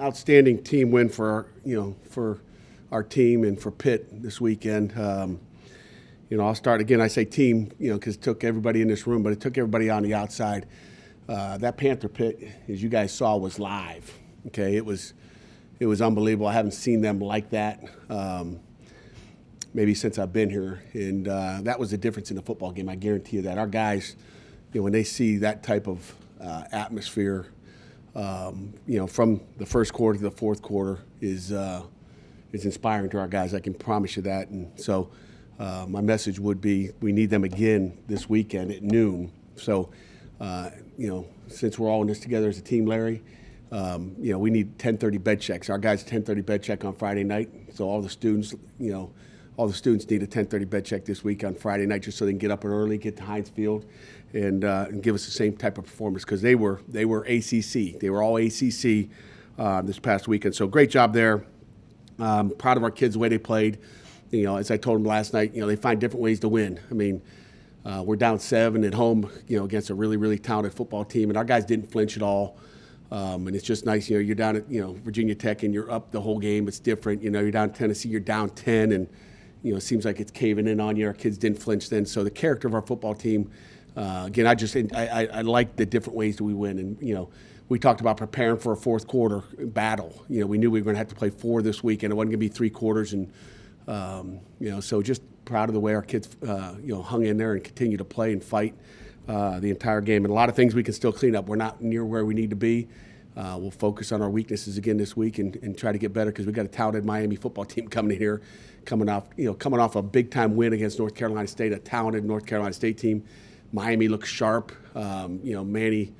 outstanding team win for our team and for Pitt this weekend. I'll start again. I say team, because it took everybody in this room, but it took everybody on the outside. That Panther Pit, as you guys saw, was live. Okay, it was unbelievable. I haven't seen them like that maybe since I've been here, and that was the difference in the football game. I guarantee you that our guys, when they see that type of atmosphere, from the first quarter to the fourth quarter, is inspiring to our guys. I can promise you that. And so my message would be, we need them again this weekend at noon. So since we're all in this together as a team, Larry, we need 10:30 bed checks. Our guys 10:30 bed check on Friday night. So all the students need a 10:30 bed check this week on Friday night, just so they can get up early, get to Heinz Field, and give us the same type of performance, because they were ACC. They were all ACC this past weekend. So great job there. Proud of our kids, the way they played. As I told them last night, they find different ways to win. I mean, we're down 7 at home, against a really, really talented football team, and our guys didn't flinch at all. And it's just nice, you're down at, Virginia Tech, and you're up the whole game. It's different. You're down at Tennessee, you're down 10, and, it seems like it's caving in on you. Our kids didn't flinch then. So the character of our football team, again, I like the different ways that we win. And, we talked about preparing for a fourth quarter battle. We knew we were going to have to play 4 this week, and it wasn't going to be 3 quarters. And, so just proud of the way our kids, hung in there and continue to play and fight the entire game. And a lot of things we can still clean up. We're not near where we need to be. We'll focus on our weaknesses again this week and try to get better, because we got a talented Miami football team coming in here, coming off a big-time win against North Carolina State, a talented North Carolina State team. Miami looks sharp. Manny's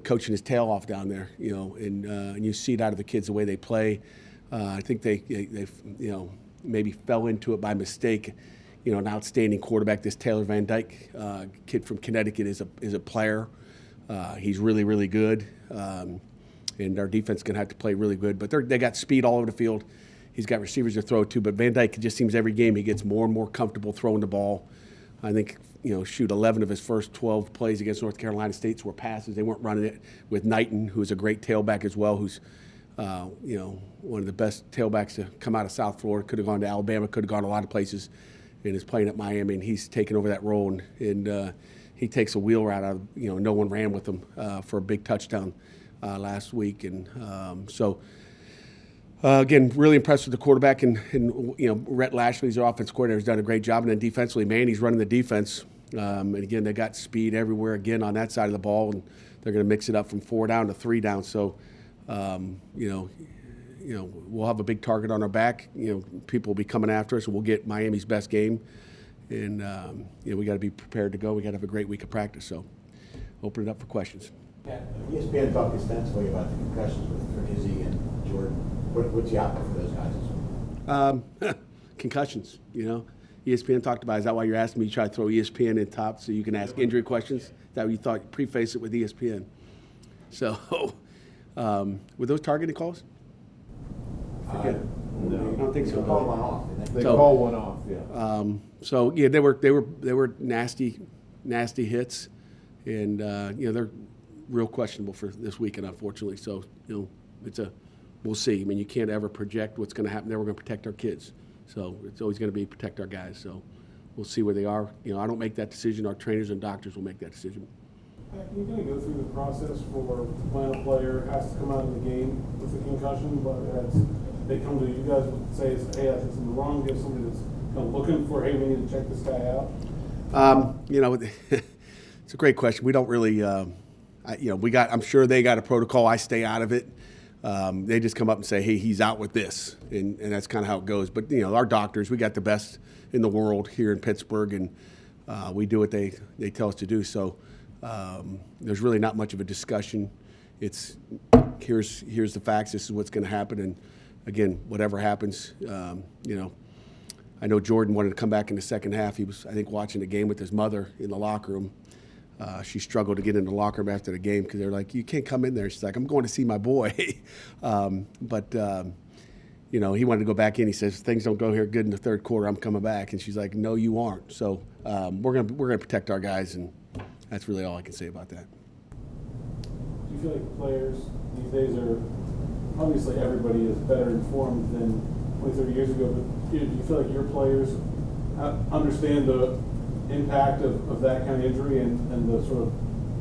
coaching his tail off down there. And you see it out of the kids, the way they play. I think they maybe fell into it by mistake. An outstanding quarterback. This Taylor Van Dyke kid from Connecticut is a player. He's really, really good. And our defense is going to have to play really good. But they got speed all over the field. He's got receivers to throw to. But Van Dyke, it just seems every game he gets more and more comfortable throwing the ball. I think, 11 of his first 12 plays against North Carolina State were passes. They weren't running it with Knighton, who's a great tailback as well, who's, one of the best tailbacks to come out of South Florida. Could have gone to Alabama, could have gone a lot of places, and is playing at Miami, and he's taken over that role. And he takes a wheel route out of, no one ran with him for a big touchdown last week. And again, really impressed with the quarterback. And Rhett Lashley's our offense coordinator, has done a great job. And then defensively, Manny's running the defense. And again, they got speed everywhere again on that side of the ball, and they're going to mix it up from 4 down to 3 down. So, we'll have a big target on our back. People will be coming after us, and we'll get Miami's best game. And, we got to be prepared to go. We got to have a great week of practice. So open it up for questions. Yeah, ESPN talked extensively about the concussions for Izzy and Jordan. What's the outlook for those guys? Concussions, ESPN talked about. Is that why you're asking me to try to throw ESPN in top so you can ask injury questions? Is that what you thought? Preface it with ESPN. So, were those targeted calls? Forget it. No, I don't think so. They called one off. They called one off, yeah. So yeah, they were nasty hits, and they're real questionable for this weekend, unfortunately. So we'll see. I mean, you can't ever project what's going to happen there. We're going to protect our kids, so it's always going to be protect our guys. So we'll see where they are. I don't make that decision. Our trainers and doctors will make that decision. Can you kind of go through the process for when a player has to come out of the game with a concussion, whether they come to you guys and say, hey, I did something wrong, you have somebody that's looking for, hey, we need to check this guy out? It's a great question. We don't really, I'm sure they got a protocol. I stay out of it. They just come up and say, hey, he's out with this, and that's kind of how it goes. But, our doctors, we got the best in the world here in Pittsburgh, and we do what they tell us to do. So there's really not much of a discussion. It's here's the facts. This is what's going to happen, and again, whatever happens, I know Jordan wanted to come back in the second half. He was, I think, watching the game with his mother in the locker room. She struggled to get in the locker room after the game because they're like, you can't come in there. She's like, I'm going to see my boy. But he wanted to go back in. He says, things don't go here good in the third quarter. I'm coming back. And she's like, no, you aren't. So we're gonna protect our guys, and that's really all I can say about that. Do you feel like players these days are obviously everybody is better informed than 20, 30 years ago, but do you feel like your players understand the impact of that kind of injury and the sort of,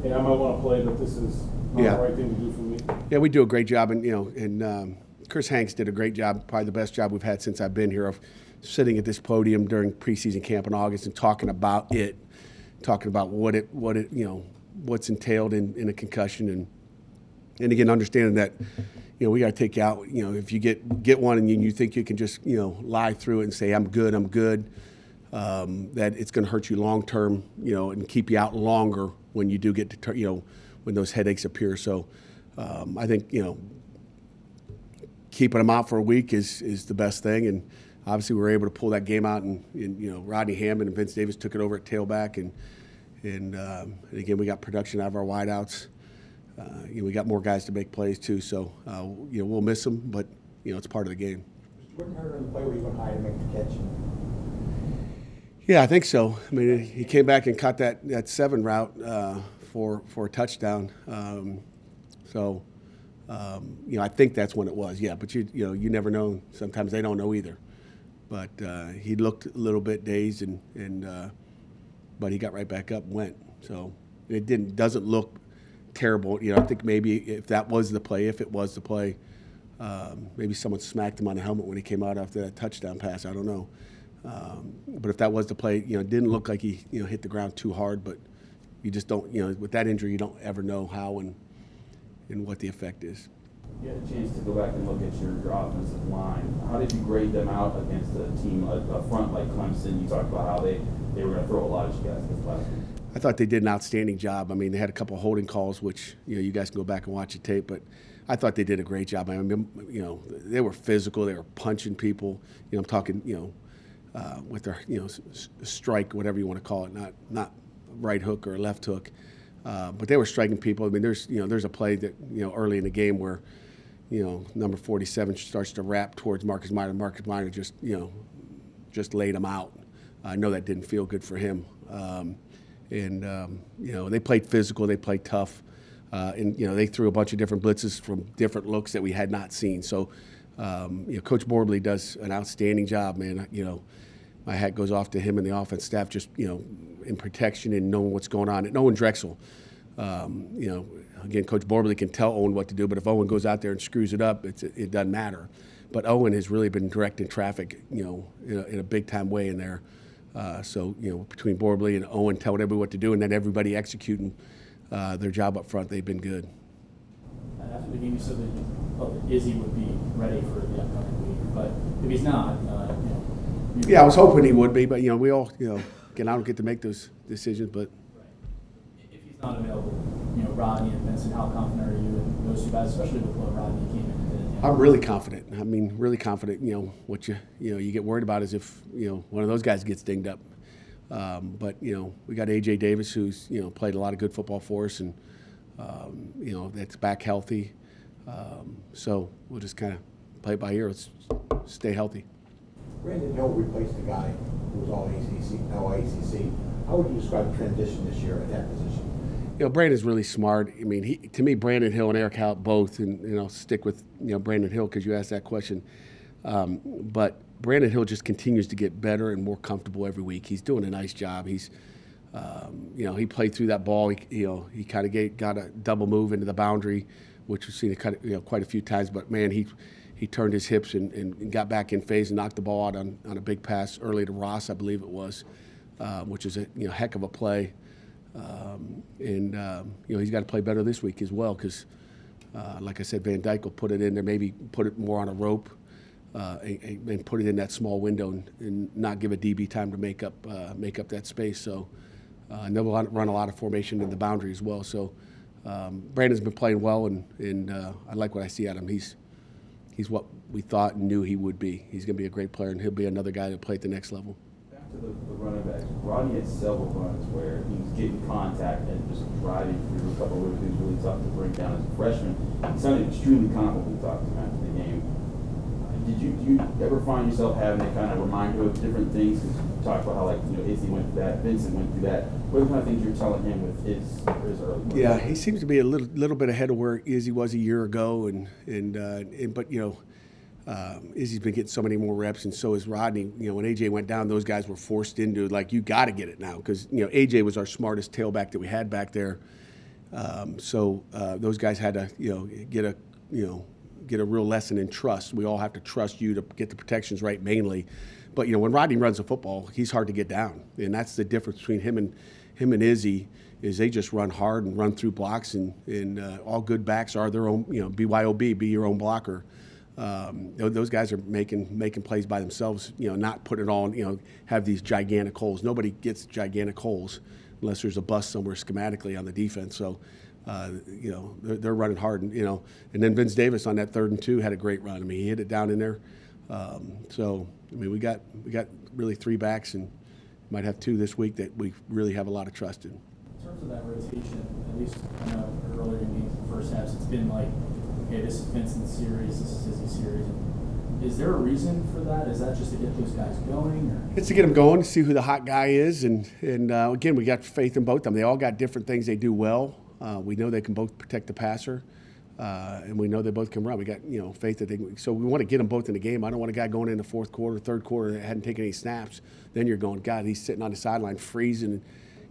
hey, I might want to play, but this is not the right thing to do for me? Yeah, we do a great job, and Chris Hanks did a great job, probably the best job we've had since I've been here, of sitting at this podium during preseason camp in August and talking about what's entailed in a concussion, and again understanding that we got to take you out. If you get one and you think you can just lie through it and say I'm good, that it's going to hurt you long term, and keep you out longer when you do get to when those headaches appear. So I think keeping them out for a week is the best thing, and obviously we were able to pull that game out, and Rodney Hammond and Vince Davis took it over at tailback, and again we got production out of our wideouts. We got more guys to make plays too, so we'll miss them, but it's part of the game. Jordan Hurter in the play where you went high to make the catch? Yeah, I think so. I mean, he came back and caught that 7 route for a touchdown. I think that's when it was. Yeah, but you never know. Sometimes they don't know either. But he looked a little bit dazed, but he got right back up and went. So it doesn't look terrible. I think maybe if it was the play, maybe someone smacked him on the helmet when he came out after that touchdown pass. I don't know. But if that was the play, it didn't look like he hit the ground too hard. But you just don't, with that injury, you don't ever know how and what the effect is. You had a chance to go back and look at your offensive line. How did you grade them out against a team, a front like Clemson? You talked about how they were going to throw a lot at you guys this last week. I thought they did an outstanding job. I mean, they had a couple of holding calls, which you guys can go back and watch the tape. But I thought they did a great job. I mean, they were physical. They were punching people. I'm talking, with their strike, whatever you want to call it, not right hook or left hook. But they were striking people. I mean, there's a play that early in the game where number 47 starts to wrap towards Marcus Minor. Marcus Minor just laid him out. I know that didn't feel good for him. They played physical. They played tough. They threw a bunch of different blitzes from different looks that we had not seen. So, Coach Borbley does an outstanding job, man. My hat goes off to him and the offense staff, just in protection and knowing what's going on. And Owen Drexel, again, Coach Borbley can tell Owen what to do, but if Owen goes out there and screws it up, it doesn't matter. But Owen has really been directing traffic, in a big time way in there. Between Borbley and Owen telling everybody what to do, and then everybody executing their job up front, they've been good. After the game, you said that you thought that Izzy would be ready for the upcoming week, but if he's not, yeah, I was hoping he would be, but we all, again, I don't get to make those decisions, but if he's not available, Rodney and Vincent, how confident are you in those two guys, especially with what Rodney came in and did? I'm really confident. I mean, really confident. What you get worried about is if one of those guys gets dinged up. But we got AJ Davis, who's played a lot of good football for us, and that's back healthy. So we'll just kind of play it by ear. Let's stay healthy. Brandon Hill replaced the guy who was all ACC, now ACC. How would you describe the transition this year at that position? Brandon's really smart. I mean, to me, Brandon Hill and Eric Haupt both, and I'll stick with Brandon Hill because you asked that question. But Brandon Hill just continues to get better and more comfortable every week. He's doing a nice job. He's, he played through that ball. He kind of got a double move into the boundary, which we've seen quite a few times. But man, he turned his hips and got back in phase and knocked the ball out on a big pass early to Ross, I believe it was, which is a heck of a play. He's got to play better this week as well because, like I said, Van Dyke will put it in there, maybe put it more on a rope and put it in that small window and not give a DB time to make up that space. So they'll run a lot of formation in the boundary as well. So Brandon's been playing well, and I like what I see out of him. He's what we thought and knew he would be. He's going to be a great player, and he'll be another guy to play at the next level. Back to the running backs, Rodney had several runs where he was getting contact and just driving through a couple of things really tough to bring down as a freshman. He sounded extremely confident when we talked to him after the game. do you ever find yourself having to kind of remind her of different things? 'Cause you talked about how, like, you know, Izzy went through that, Vincent went through that. What are the kind of things you're telling him with his early? Yeah, he seems to be a little bit ahead of where Izzy was a year ago, but you know, Izzy's been getting so many more reps, and so is Rodney. You know, when AJ went down, those guys were forced into, like, you got to get it now, because you know AJ was our smartest tailback that we had back there. So those guys had to get a real lesson in trust. We all have to trust you to get the protections right, mainly. But you know, when Rodney runs the football, he's hard to get down, and that's the difference between him and Izzy. Is they just run hard and run through blocks, and all good backs are their own. You know, BYOB, be your own blocker. Those guys are making plays by themselves. You know, not putting it on. You know, have these gigantic holes. Nobody gets gigantic holes unless there's a bust somewhere schematically on the defense. So, you know, they're running hard, and then Vince Davis on that 3rd and 2 had a great run. I mean, he hit it down in there. So, I mean, we got really 3 backs, and might have 2 this week that we really have a lot of trust in. In terms of that rotation, at least I know earlier in games, the first halves, it's been like, okay, this is Vincent's series, this is Izzy's series. Is there a reason for that? Is that just to get those guys going? Or? It's to get them going, to see who the hot guy is, and again, we got faith in both of them. They all got different things they do well. We know they can both protect the passer, and we know they both can run. We got faith that they can. So we want to get them both in the game. I don't want a guy going in the 4th quarter, 3rd quarter that hadn't taken any snaps. Then you're going, God, he's sitting on the sideline freezing,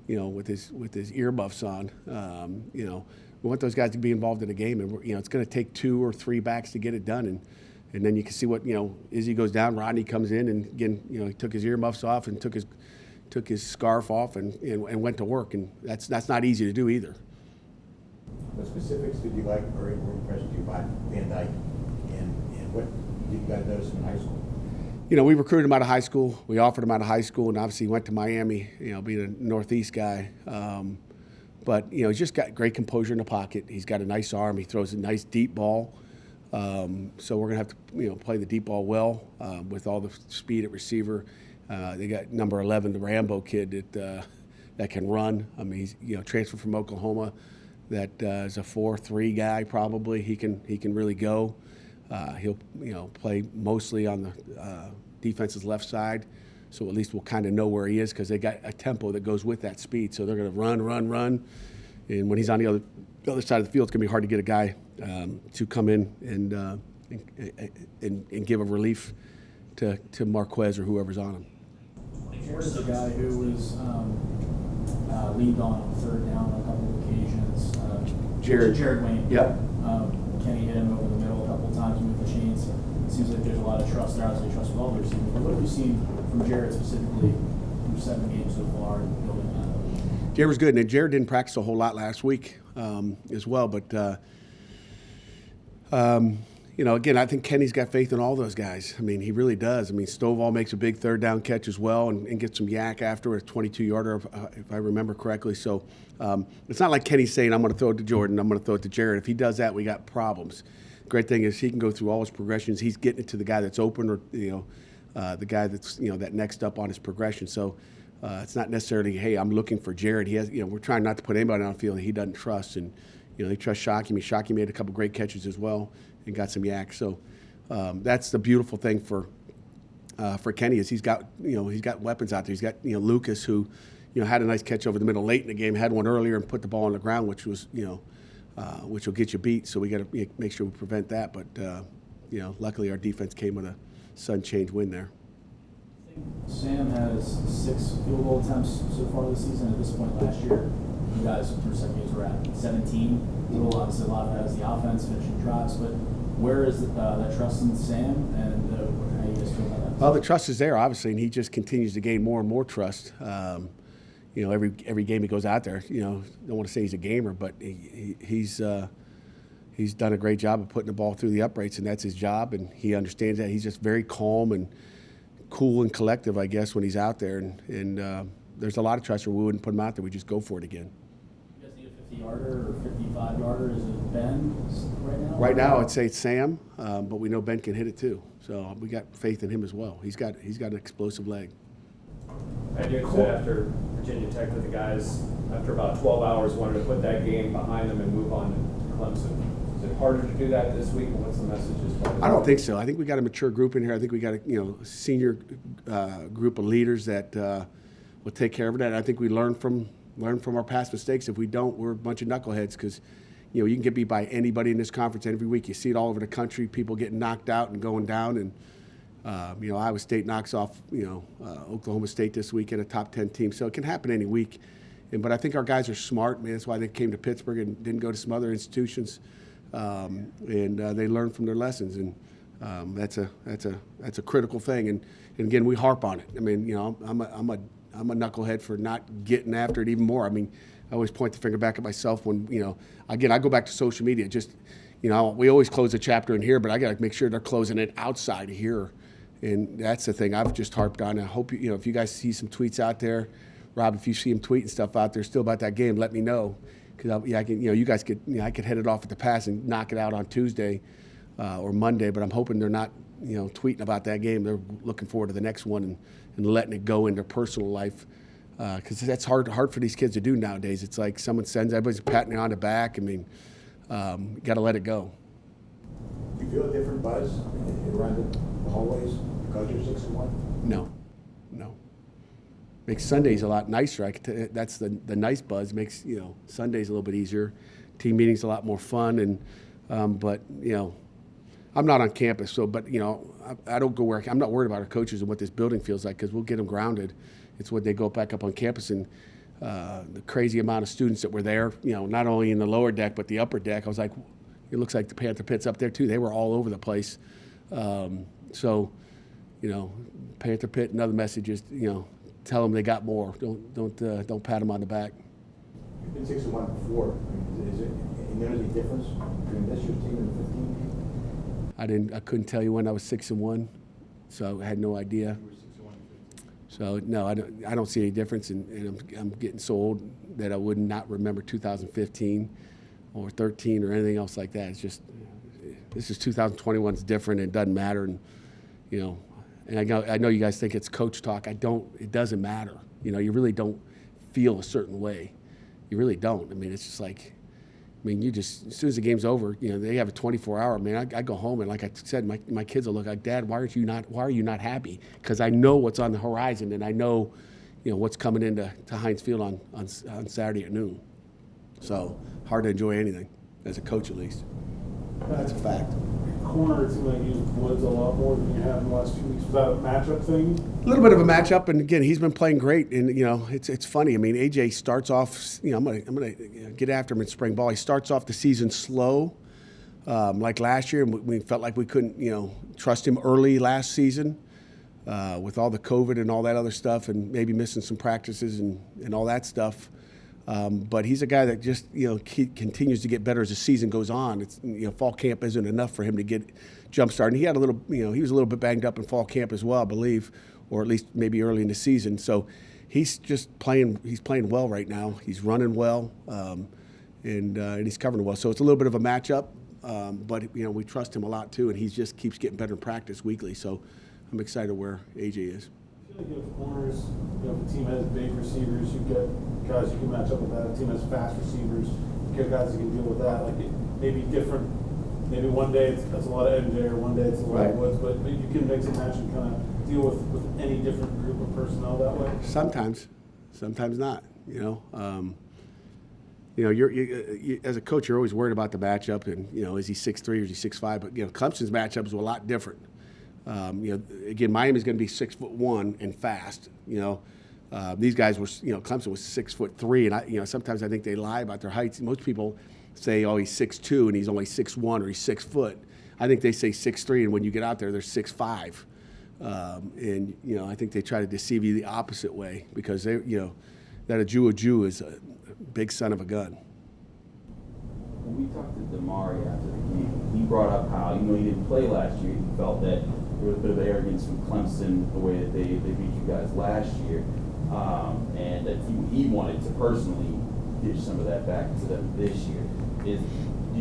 with his earmuffs on. We want those guys to be involved in the game, and it's going to take 2 or 3 backs to get it done, and then you can see what Izzy goes down, Rodney comes in, and again he took his earmuffs off and took his scarf off and went to work, and that's not easy to do either. What specifics did you like or were impressed with you by Van Dyke, and what did you guys notice in high school? We recruited him out of high school. We offered him out of high school, and obviously he went to Miami, being a Northeast guy. But, he's just got great composure in the pocket. He's got a nice arm. He throws a nice deep ball. So we're going to have to, play the deep ball well with all the speed at receiver. They got number 11, the Rambo kid that can run. I mean, he's, transferred from Oklahoma. That is a 4-3 guy probably. He can really go. He'll play mostly on the defense's left side, so at least we'll kind of know where he is because they got a tempo that goes with that speed. So they're going to run, and when he's on the other side of the field, it's going to be hard to get a guy to come in and give a relief to Marquez or whoever's on him. Here's a guy who was leaned on 3rd down on a couple of occasions. Jared Wayne. Yep. Kenny hit him over the middle a couple of times with the chains. It seems like there's a lot of trust there. Obviously, trust with all the receivers. But what have you seen from Jared specifically through 7 games so far and building that? Jared was good, and Jared didn't practice a whole lot last week as well. But again, I think Kenny's got faith in all those guys. I mean, he really does. I mean, Stovall makes a big 3rd down catch as well and gets some yak after a 22-yarder, if I remember correctly. So it's not like Kenny's saying, I'm going to throw it to Jordan, I'm going to throw it to Jared. If he does that, we got problems. Great thing is he can go through all his progressions. He's getting it to the guy that's open or, the guy that's, that next up on his progression. So it's not necessarily, hey, I'm looking for Jared. He has, we're trying not to put anybody on the field that he doesn't trust. And, they trust Shockey. Shockey made a couple great catches as well and got some yak. So that's the beautiful thing for Kenny is he's got weapons out there. He's got Lucas who had a nice catch over the middle late in the game, had one earlier and put the ball on the ground, which was which will get you beat. So we got to make sure we prevent that. But luckily our defense came with a sun change win there. I think Sam has 6 field goal attempts so far this season. At this point last year, you guys through 7 games were at 17. So obviously a lot of that is the offense, finishing drives. But where is that trust in Sam, and how you guys feel about that? Well, the trust is there, obviously, and he just continues to gain more and more trust. Every game he goes out there, don't want to say he's a gamer, but he's done a great job of putting the ball through the uprights, and that's his job, and he understands that. He's just very calm and cool and collective, I guess, when he's out there, and there's a lot of trust where we wouldn't put him out there. We just go for it again. You guys need a 50-yarder or 55-yarder? Is it Ben right now? Right now, I'd say it's Sam, but we know Ben can hit it too. So we got faith in him as well. He's got an explosive leg. I did said after Virginia Tech that the guys, after about 12 hours, wanted to put that game behind them and move on to Clemson. Is it harder to do that this week, and what's the message as far as? I don't think so. I think we got a mature group in here. I think we got a senior group of leaders that will take care of it. And I think we learn from our past mistakes. If we don't, we're a bunch of knuckleheads because you can get beat by anybody in this conference every week. You see it all over the country. People getting knocked out and going down. And Iowa State knocks off Oklahoma State this week in a top 10 team. So it can happen any week. But I think our guys are smart. Man, that's why they came to Pittsburgh and didn't go to some other institutions. And they learn from their lessons, and that's a critical thing. And again, we harp on it. I mean, I'm a knucklehead for not getting after it even more. I mean, I always point the finger back at myself when again, I go back to social media. Just we always close a chapter in here, but I got to make sure they're closing it outside of here, and that's the thing I've just harped on. I hope if you guys see some tweets out there, Rob, if you see him tweeting stuff out there still about that game, let me know. Because I can, you guys could, I could head it off at the pass and knock it out on Tuesday or Monday. But I'm hoping they're not, tweeting about that game. They're looking forward to the next one and letting it go in their personal life. Because that's hard for these kids to do nowadays. It's like someone sends, everybody's patting you on the back. I mean, you got to let it go. Do you feel a different buzz around the hallways because you're 6-1? No. Makes Sundays a lot nicer. That's the nice buzz. Makes Sundays a little bit easier. Team meetings a lot more fun. And but I'm not on campus, so but I don't go where I'm not worried about our coaches and what this building feels like because we'll get them grounded. It's when they go back up on campus and the crazy amount of students that were there. Not only in the lower deck but the upper deck. I was like, it looks like the Panther Pit's up there too. They were all over the place. So Panther Pit. Another message is tell them they got more. Don't pat them on the back. You've been 6-1 before. Is there any difference between this year's team and the 15 team? I couldn't tell you when I was 6-1, so I had no idea. So no, I don't see any difference, and I'm getting so old that I would not remember 2015 or 13 or anything else like that. It's just this is 2021. It's different. It doesn't matter, and And I know you guys think it's coach talk. It doesn't matter. You really don't feel a certain way. You really don't. I mean, it's just like, you just, as soon as the game's over, they have a 24-hour. I go home and like I said, my kids will look like, Dad, why are you not happy? Because I know what's on the horizon and I know, what's coming into Heinz Field on Saturday at noon. So hard to enjoy anything, as a coach at least. That's a fact. Corner, it seemed like you used Woods a lot more than you have in the last few weeks. Was that a matchup thing? A little bit of a matchup, and again, he's been playing great. And it's funny. I mean, AJ starts off. I'm gonna get after him in spring ball. He starts off the season slow, like last year, and we felt like we couldn't, trust him early last season, with all the COVID and all that other stuff, and maybe missing some practices and all that stuff. But he's a guy that just continues to get better as the season goes on. It's fall camp isn't enough for him to get jump started. He had a little he was a little bit banged up in fall camp as well, I believe, or at least maybe early in the season. So he's just playing. He's playing well right now. He's running well, and he's covering well. So it's a little bit of a matchup, but we trust him a lot too, and he just keeps getting better in practice weekly. So I'm excited where AJ is. I feel like if corners, if the team has big receivers, you get guys you can match up with that. If the team has fast receivers, you get guys who can deal with that. Like it may be different. Maybe one day it's a lot of MJ, or one day it's a lot of Woods, but you can mix and match and kind of deal with any different group of personnel that way. Sometimes not. You're as a coach, you're always worried about the matchup, and is he 6'3" or is he 6'5"? But Clemson's matchups were a lot different. Again, Miami's going to be 6'1" and fast. These guys were, Clemson was 6'3", and sometimes I think they lie about their heights. Most people say, oh, he's 6'2" and he's only 6'1" or he's 6 foot. I think they say 6'3", and when you get out there, they're 6'5". And I think they try to deceive you the opposite way because they, that a Jew is a big son of a gun. When we talked to Damari after the game, he brought up how, he didn't play last year. He felt that there was a bit of arrogance from Clemson, the way that they beat you guys last year, and that he wanted to personally dish some of that back to them this year. Did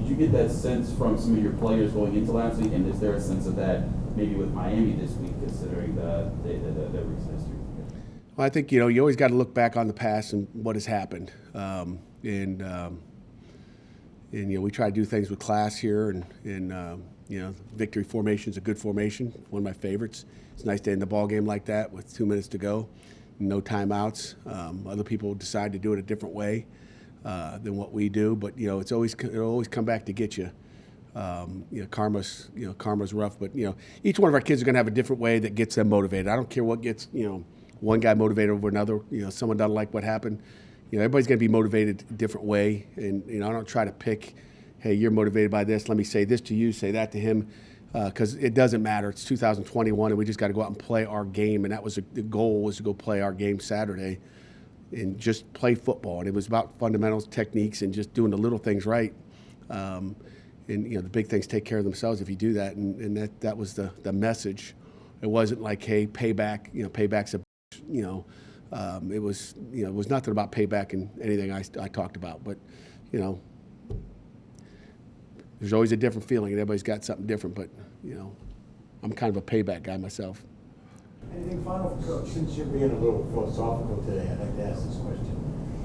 you get that sense from some of your players going into last week, and is there a sense of that maybe with Miami this week, considering the recent history? Well, I think, you always got to look back on the past and what has happened. And we try to do things with class here, and victory formation is a good formation, one of my favorites. It's nice to end the ball game like that with 2 minutes to go, no timeouts. Other people decide to do it a different way than what we do, but it'll always come back to get you. Karma's rough, but each one of our kids are going to have a different way that gets them motivated. I don't care what gets one guy motivated over another. Someone doesn't like what happened. Everybody's going to be motivated a different way, and I don't try to pick, hey, you're motivated by this, let me say this to you, say that to him, because it doesn't matter. It's 2021, and we just got to go out and play our game, and that was the goal, was to go play our game Saturday and just play football. And it was about fundamentals, techniques, and just doing the little things right. And the big things take care of themselves if you do that, and that was the message. It wasn't like, hey, payback, payback's a, it was nothing about payback and anything I talked about, but there's always a different feeling, and everybody's got something different. But I'm kind of a payback guy myself. Anything final for Coach? Since you're being a little philosophical today, I'd like to ask this question.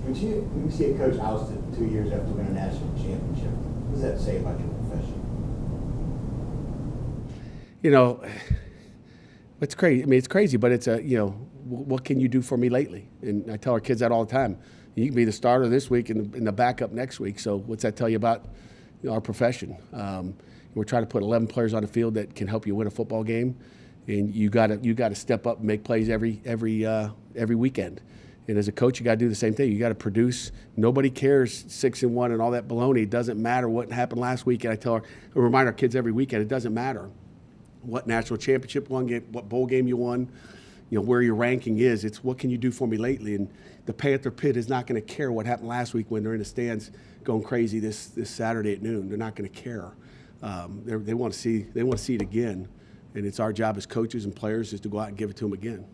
When you see a coach ousted 2 years after winning a national championship, what does that say about your profession? It's crazy. I mean, it's crazy, but it's what can you do for me lately? And I tell our kids that all the time. You can be the starter this week and the backup next week. So what's that tell you about our profession? We're trying to put 11 players on the field that can help you win a football game, and you got to step up and make plays every weekend. And as a coach, you got to do the same thing. You got to produce. Nobody cares 6-1 and all that baloney. It doesn't matter what happened last week. And I remind our kids every weekend, it doesn't matter what national championship won, what bowl game you won, where your ranking is. It's what can you do for me lately? And the Panther Pitt is not going to care what happened last week when they're in the stands going crazy this Saturday at noon. They're not going to care. They want to see it again, and it's our job as coaches and players is to go out and give it to them again.